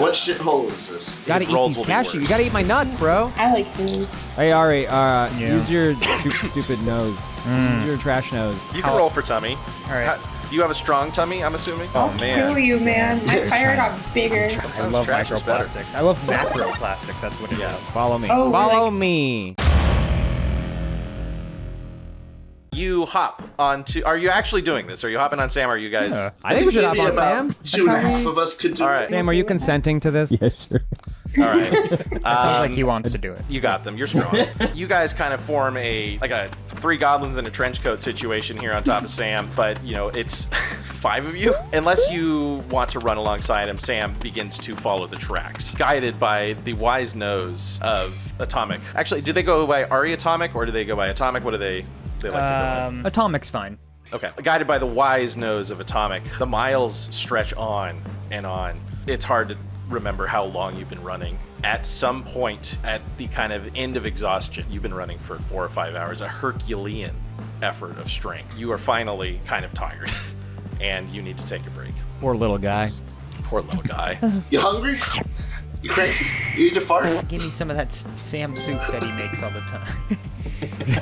what shithole is this? Gotta eat these cashews. You gotta eat my nuts, bro. I like hills. Hey, Ari, use your stupid nose. Use your trash nose. You can roll for tummy. All right. Do you have a strong tummy, I'm assuming? I'll kill you, man. My fire got bigger. I love microplastics. I love macroplastics. That's what it is. Follow me. Oh, Follow me. You hop onto... Are you actually doing this? Are you hopping on Sam? Or are you guys... Yeah. I think we should hop on Sam. 2.5 of us could do it. Sam, are you consenting to this? Yeah, sure. All right. It sounds like he wants to do it. You got them. You're strong. You guys kind of form a 3 goblins in a trench coat situation here on top of Sam, but it's 5 of you. Unless you want to run alongside him, Sam begins to follow the tracks, guided by the wise nose of Atomic. Actually, do they go by Ari Atomic or do they go by Atomic? What do they like to go by? Atomic's fine. Okay. Guided by the wise nose of Atomic, the miles stretch on and on. It's hard to remember how long you've been running. At some point, at the kind of end of exhaustion, you've been running for 4 or 5 hours, a Herculean effort of strength. You are finally kind of tired, and you need to take a break. Poor little guy. Poor little guy. You hungry? You cranky? You need to fart? Give me some of that Sam soup that he makes all the time.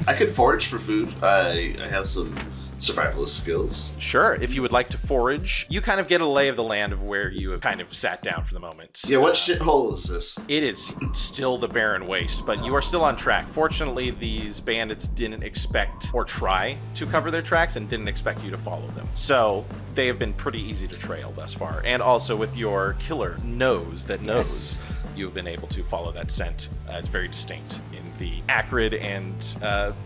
I could forage for food. I have some survivalist skills. Sure, if you would like to forage, you kind of get a lay of the land of where you have kind of sat down for the moment. Yeah, what shithole is this? It is still the barren waste, but you are still on track. Fortunately, these bandits didn't expect or try to cover their tracks and didn't expect you to follow them. So they have been pretty easy to trail thus far. And also with your killer nose that knows, you have been able to follow that scent. It's very distinct in the acrid and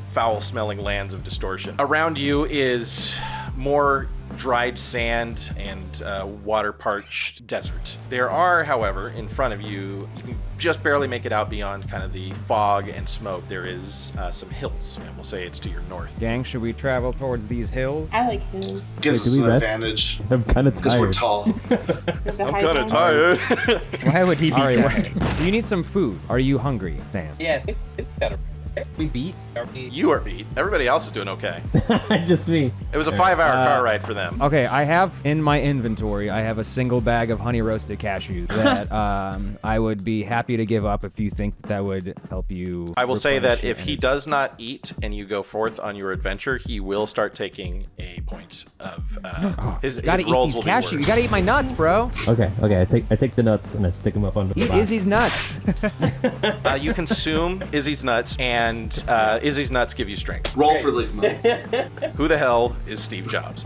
foul-smelling lands of Distortion. Around you is more dried sand and water-parched desert. There are, however, in front of you, you can just barely make it out beyond kind of the fog and smoke. There is some hills, and we'll say it's to your north. Gang, should we travel towards these hills? I like hills. Gives us do we an rest? advantage. I'm kind of Because we're tired. tall. I'm kind of tired. Why would he be Ari, tired? do you need some food? Are you hungry, Sam? Yeah, it's better. We beat. You are beat. Everybody else is doing okay. Just me. It was a 5-hour car ride for them. Okay, I have in my inventory, I have a single bag of honey roasted cashews that I would be happy to give up if you think that would help you. I will say that replenish if your he does not eat and you go forth on your adventure, he will start taking a point of his gotta eat rolls these will be cashews. You worse. gotta eat my nuts, bro. Okay. I take the nuts and I stick them up under the Eat box. Izzy's nuts. You consume Izzy's nuts, and Izzy's nuts give you strength. Roll for Ligma. Who the hell is Steve Jobs?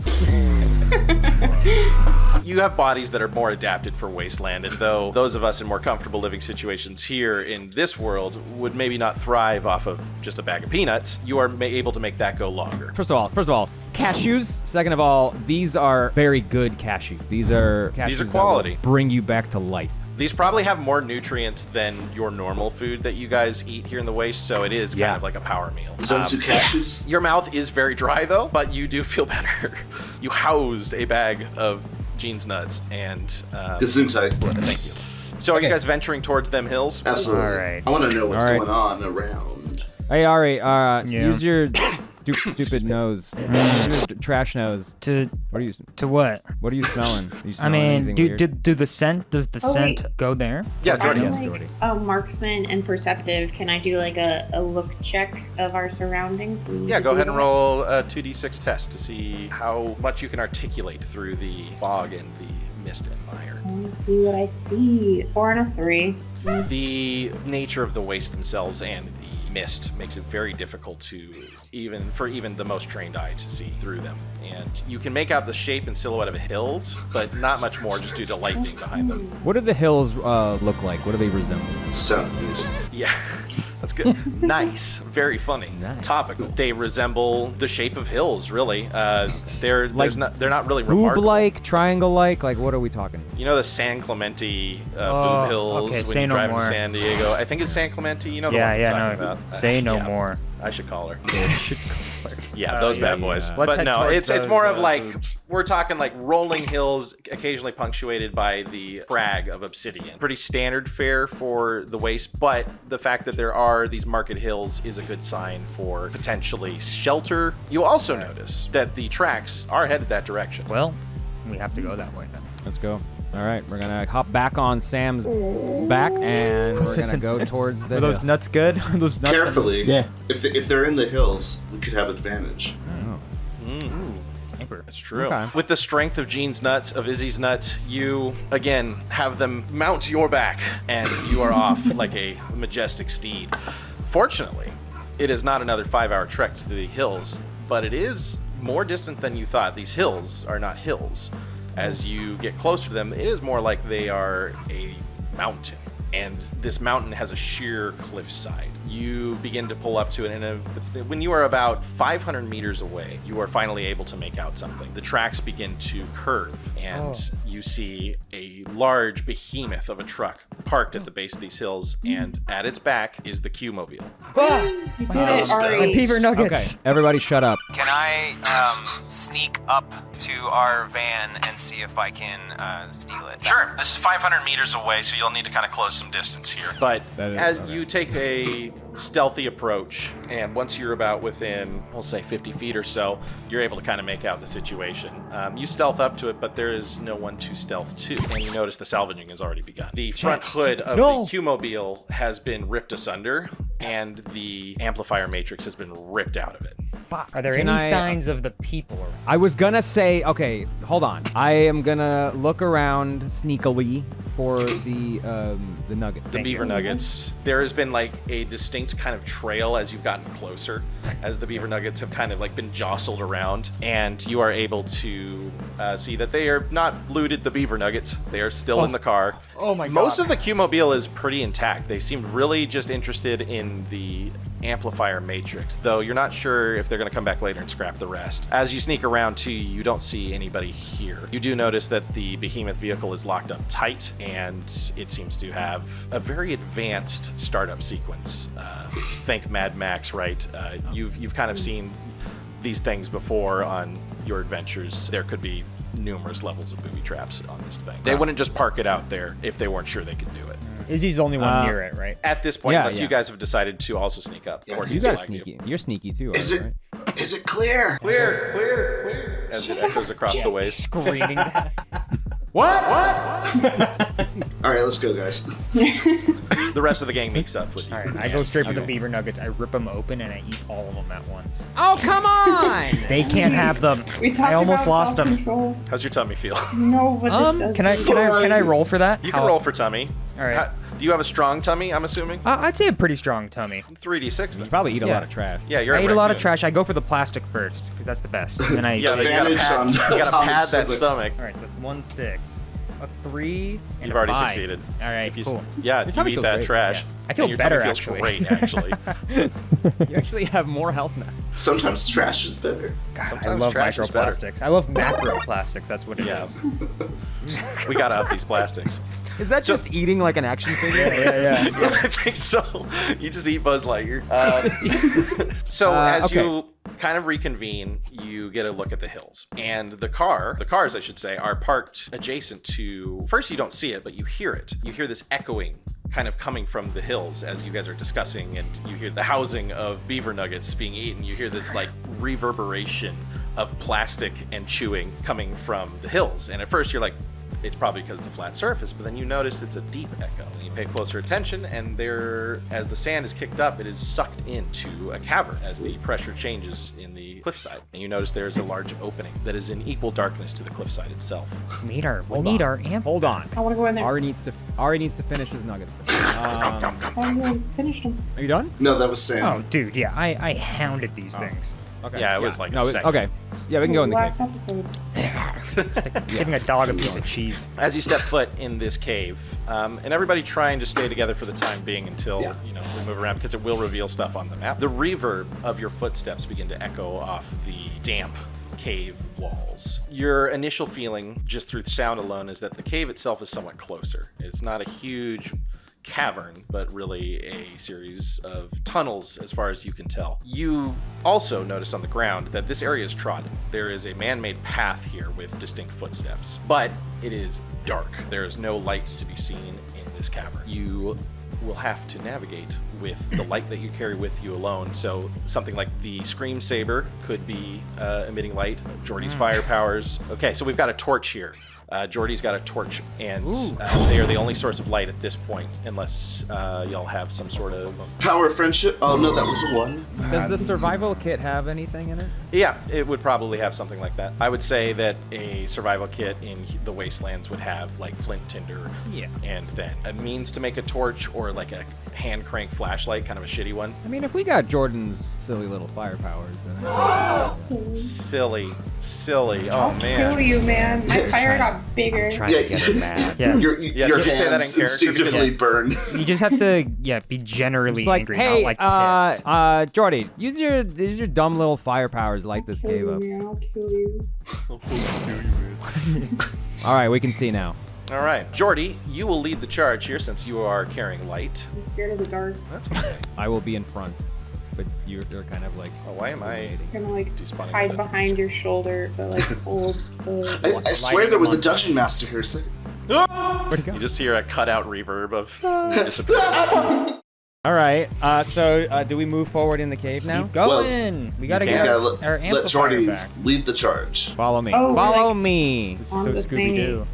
You have bodies that are more adapted for wasteland, and though those of us in more comfortable living situations here in this world would maybe not thrive off of just a bag of peanuts, you are able to make that go longer. First of all, cashews. Second of all, these are very good cashews. These are cashews These are that quality. will bring you back to life. These probably have more nutrients than your normal food that you guys eat here in the Waste, so it is kind of like a power meal. Sensu cashews? Your mouth is very dry though, but you do feel better. You housed a bag of Gene's nuts and Gesundheit. thank you. So are you guys venturing towards them hills? Absolutely. All right. I want to know what's All right. going on around. Hey, Ari, use your stupid nose. Use your trash nose. To What are you? what? What are you smelling? Are you I smelling mean, anything weird? do the scent? Does the Oh, scent wait. go there? Yeah, Jordy. Yes, I'm Jordy. like marksman and perceptive. Can I do like a look check of our surroundings? Yeah, go ahead and roll a 2d6 test to see how much you can articulate through the fog and the mist and mire. I want to see what I see. 4 and a 3. The nature of the waste themselves and the mist makes it very difficult to even the most trained eye to see through them. And you can make out the shape and silhouette of hills, but not much more just due to light being behind them. What do the hills look like? What do they resemble? Sound of music. Yeah, that's good. Nice. Very funny. Nice. Topical. They resemble the shape of hills, really. They're not really remarkable. Boob-like, triangle-like? Like, what are we talking? You know the San Clemente Oh, boob hills okay, when say you no drive more. to San Diego? I think it's San Clemente. You know the Yeah, one I'm talking no. about. Say no Yeah, more. I should call her. Should Yeah, those bad boys. Let's But head no, towards it's more those, of like boobs. we're talking like rolling hills, occasionally punctuated by the crag of obsidian. Pretty standard fare for the Waste, but the fact that there are these market hills is a good sign for potentially shelter. You also notice that the tracks are headed that direction. Well, We have to go that way then. Let's go. All right, we're gonna hop back on Sam's back, and we're gonna go towards the. Are those hill. nuts good? Are those nuts? Carefully. Yeah. If they're in the hills, we could have advantage. That's true. Okay. With the strength of Gene's nuts, of Izzy's nuts, you, again, have them mount your back, and you are off like a majestic steed. Fortunately, it is not another 5-hour trek to the hills, but it is more distance than you thought. These hills are not hills. As you get closer to them, it is more like they are a mountain. And this mountain has a sheer cliffside. You begin to pull up to it, and when you are about 500 meters away, you are finally able to make out something. The tracks begin to curve, and you see a large behemoth of a truck parked at the base of these hills, and at its back is the Qmobile. You did it, Ari. My beaver Okay, nuggets. everybody, shut up. Can I sneak up to our van and see if I can steal it? Sure. This is 500 meters away, so you'll need to kind of close some distance here. But That is- as okay. you take a stealthy approach, and once you're about within, we'll say 50 feet or so, you're able to kind of make out the situation. You stealth up to it, but there is no one to stealth to. And you notice the salvaging has already begun. The front hood of the Qmobile has been ripped asunder, and the amplifier matrix has been ripped out of it. Are there Can any I- signs of the people around? I was gonna say, okay, hold on. I am gonna look around sneakily for the nugget. The beaver nuggets. There has been like a distinct kind of trail as you've gotten closer, as the beaver nuggets have kind of like been jostled around, and you are able to see that they are not looted the beaver nuggets. They are still in the car. Oh my Most God. of the Qmobile is pretty intact. They seemed really just interested in the amplifier matrix, though you're not sure if they're going to come back later and scrap the rest. As you sneak around too, you don't see anybody here. You do notice that the behemoth vehicle is locked up tight, and it seems to have a very advanced startup sequence. Think Mad Max, right? You've kind of seen these things before on your adventures. There could be numerous levels of booby traps on this thing. They wouldn't just park it out there if they weren't sure they could do it. Izzy's the only one near it, right? At this point, Yeah, unless yeah. you guys have decided to also sneak up. Yeah, or You he's guys flagged sneaky. You're sneaky too, Is it? right? Is it clear? Clear, clear, clear. As it echoes across the ways. Screaming that. All right, let's go, guys. The rest of the gang makes up with you. All right, I go straight for the beaver nuggets. I rip them open and I eat all of them at once. Oh, come on! They can't have them. We talked I almost about lost them. self-control. How's your tummy feel? No, but this does. Can I roll for that? You can roll for tummy. All right. Do you have a strong tummy, I'm assuming? I'd say a pretty strong tummy. 3d6 You then. probably eat a Yeah. lot of trash. Yeah, you're I at eat a lot of raccoon. trash. I go for the plastic first because that's the best. And then I Yeah, but you gotta Advantage pad, on you gotta Tom's pad that stomach. stomach. All right, that's 1 6, a 3, and You've a already 5. succeeded. All right, If you, cool. Yeah, Your you tummy eat feels that great. trash. I feel and your better, tummy feels actually. great, actually. You actually have more health now. Sometimes trash is better. God, I Sometimes love trash is better. microplastics. I love macroplastics. That's what it Yeah. is. We gotta up these plastics. Is that just eating like an action figure? Yeah. I think so. You just eat Buzz Lightyear. So as okay. you kind of reconvene, you get a look at the hills. And the cars, I should say, are parked adjacent to... First, you don't see it, but you hear it. You hear this echoing kind of coming from the hills as you guys are discussing, and you hear the housing of beaver nuggets being eaten. You hear this like reverberation of plastic and chewing coming from the hills. And at first you're like, it's probably because it's a flat surface, but then you notice it's a deep echo. And you pay closer attention, and there, as the sand is kicked up, it is sucked into a cavern as the pressure changes in the cliffside. And you notice there is a large opening that is in equal darkness to the cliffside itself. We need our amp. Hold on. I want to go in there. Ari needs to finish his nugget. I already finished them. Are you done? No, that was Sam. Oh, dude, yeah, I hounded these things. Okay. Yeah, it was like a no, second. okay. Yeah, we can go in the Last cave. episode. Giving a dog a piece of cheese. As you step foot in this cave, and everybody trying to stay together for the time being until we move around, because it will reveal stuff on the map. The reverb of your footsteps begin to echo off the damp cave walls. Your initial feeling, just through sound alone, is that the cave itself is somewhat closer. It's not a huge cavern, but really a series of tunnels as far as you can tell. You also notice on the ground that this area is trodden. There is a man-made path here with distinct footsteps, but it is dark. There is no lights to be seen in this cavern. You will have to navigate with the light that you carry with you alone. So something like the Scream Saber could be emitting light. Jordy's fire powers. Okay, so we've got a torch here. Jordy's got a torch, and they are the only source of light at this point, unless y'all have some sort of... Power of friendship? Oh, no, that was a 1. Does the survival kit have anything in it? Yeah, it would probably have something like that. I would say that a survival kit in the Wastelands would have, like, flint tinder, and then a means to make a torch, or like a hand crank flashlight, kind of a shitty one. I mean, if we got Jordan's silly little fire powers, then Silly. Oh, man. Kill you, man. My fire got bigger. trying to get her mad. Yeah. Your you hands say that in character instinctively burn. You just have to, be generally It's like, angry, hey, not like pissed. Jordy, use your dumb little fire powers to light this Kill cave you, up. man. I'll kill you. All right, we can see now. All right, Jordy, you will lead the charge here since you are carrying light. I'm scared of the dark. That's okay. I will be in front, but you're kind of like. Oh, why am I... Kind of like Despawning hide with it. behind your shoulder, but like hold the... I swear there was a dungeon master here. Where'd it go? You just hear a cutout reverb of disappearing. All right. So, do we move forward in the cave now? Keep going. We gotta You get gotta our let amplifier Jordy back. lead the charge. Follow me. Oh, we're Follow like- me. This is On so the Scooby-Doo.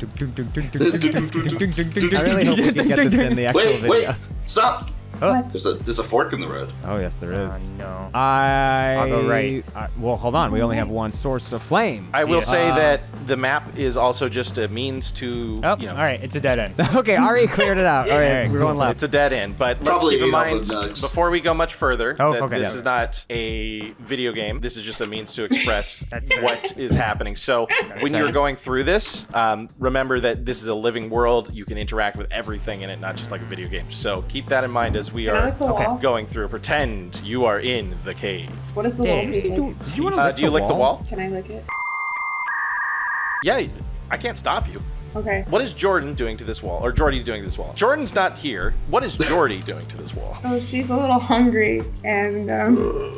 I really hope we can get this in the actual Wait, video. stop! Oh. There's a fork in the road. Oh yes, there Oh, is. no. I'll go right. Well, hold on. We only have one source of flame. I will See say ya. that the map is also just a means to, Oh, you know, all right. It's a dead end. Okay, Ari cleared it out. All right, Alright, we're cool. going left. it's a dead end. But let's Probably keep in ate all mind, the nugs. before we go much further, Oh, that okay. this Yeah. is not a video game. This is just a means to express That's fair. what is happening. So when you're going through this, remember that this is a living world. You can interact with everything in it, not just like a video game. So keep that in mind as we Can I are lick the wall? going through. Pretend you are in the cave. What does the wall Dave, taste like? Did you want to Do you lick the wall? Can I lick it? Yeah, I can't stop you. Okay. What is Jordan doing to this wall? Or Jordy doing to this wall? Jordan's not here. What is Jordy doing to this wall? Oh, she's a little hungry and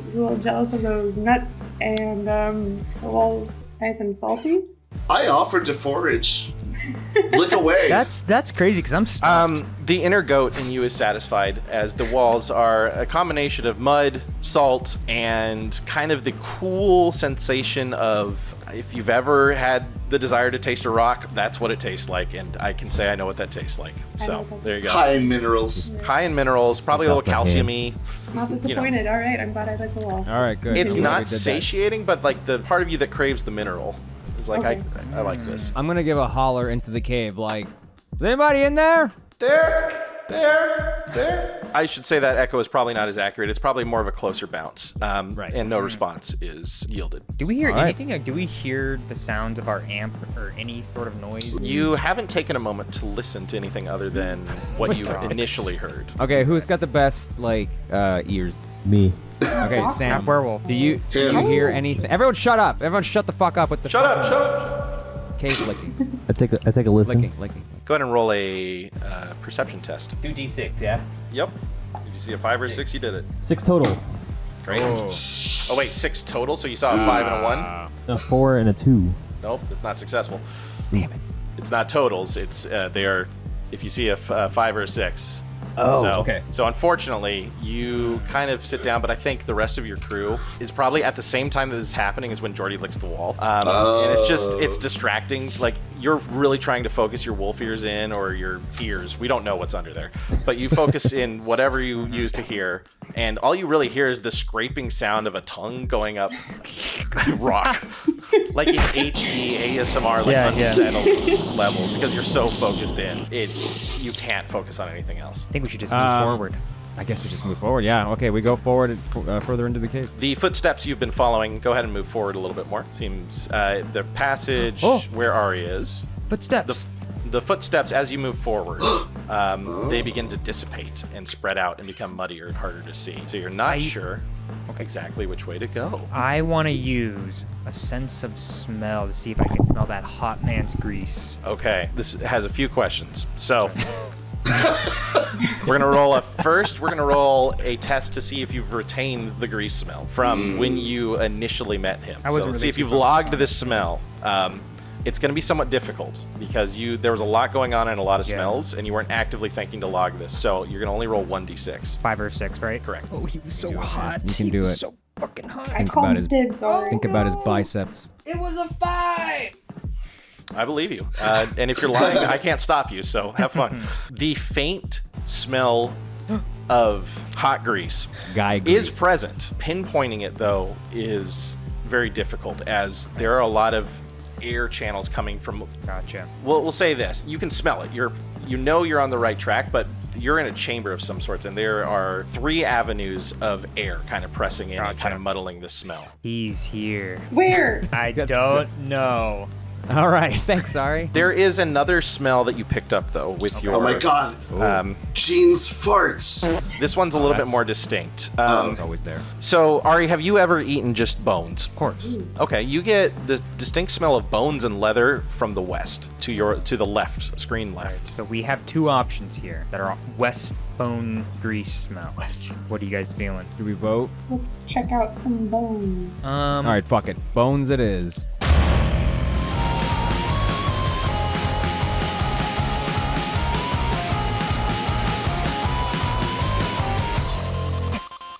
she's a little jealous of those nuts and the wall's nice and salty. I offered to forage. Look away. That's crazy because I'm stuffed. The inner goat in you is satisfied as the walls are a combination of mud, salt, and kind of the cool sensation of if you've ever had the desire to taste a rock, that's what it tastes like, and I can say I know what that tastes like. I know So what that there you go. High in minerals. High in minerals, probably a little calcium-y. Not disappointed. All right, I'm glad I like the wall. All right, good. It's We not already did that. satiating, but like the part of you that craves the mineral is like, Okay. I like this. I'm gonna give a holler into the cave, like, is anybody in there? There. I should say that echo is probably not as accurate. It's probably more of a closer bounce. Right. And no response is yielded. Do we hear all right. anything? Like, do we hear the sounds of our amp or any sort of noise? You haven't taken a moment to listen to anything other than what you God. initially heard. Okay, who's got the best ears? Me. Okay, Awesome. Sam. Half werewolf. Do you hear anything? Everyone, shut up! Everyone, shut the fuck up with the Shut up! cave licking, I take a listen. licking. Go ahead and roll a perception test. 2d6, yeah? Yep. If you see a 5 or 6, you did it. 6 total. Great. Oh wait, 6 total, so you saw a 5 and a 1? A 4 and a 2. Nope, it's not successful. Damn it. It's not totals, it's they are, if you see a 5 or a 6. Oh, So, okay. So unfortunately, you kind of sit down, but I think the rest of your crew is probably at the same time that this is happening is when Jordy licks the wall. And it's distracting. Like, you're really trying to focus your wolf ears in or your ears. We don't know what's under there. But you focus in whatever you use to hear, and all you really hear is the scraping sound of a tongue going up rock. Like in HD ASMR, like unsettled level, because you're so focused in. You can't focus on anything else. I think we should just move forward. I guess we just move forward. Yeah. Okay, we go forward further into the cave. The footsteps you've been following, go ahead and move forward a little bit more. Seems the passage where Ari is, Footsteps. the footsteps as you move forward, they begin to dissipate and spread out and become muddier and harder to see. So you're not sure exactly which way to go. I want to use a sense of smell to see if I can smell that hot man's grease. Okay, this has a few questions. So we're gonna roll a test to see if you've retained the grease smell from when you initially met him. I wasn't So really see if too you've focused logged on this smell. it's going to be somewhat difficult because there was a lot going on and a lot of Yeah. smells, and you weren't actively thinking to log this. So you're going to only roll 1d6. 5 or 6, right? Correct. Oh, he was so do it, man. hot. You can He do was it. so fucking hot. I Think called about his- dibs already. Think about his biceps. It was a 5. I believe you. And if you're lying, I can't stop you, so have fun. The faint smell of hot grease Guy is grease. present. Pinpointing it, though, is very difficult as there are a lot of air channels coming from. Gotcha. We'll say this: you can smell it. You're on the right track, but you're in a chamber of some sorts, and there are 3 avenues of air kind of pressing in and Gotcha. kind of muddling the smell. He's here. Where? I don't know. All right. Thanks, sorry. There is another smell that you picked up, though, with your. Oh my god. Gene's farts. This one's a little bit that's- more distinct. It's always there. So, Ari, have you ever eaten just bones? Of course. Okay, you get the distinct smell of bones and leather from the west to the left, screen left. So we have 2 options here that are west bone grease smell. What are you guys feeling? Do we vote? Let's check out some bones. All right, fuck it. Bones it is.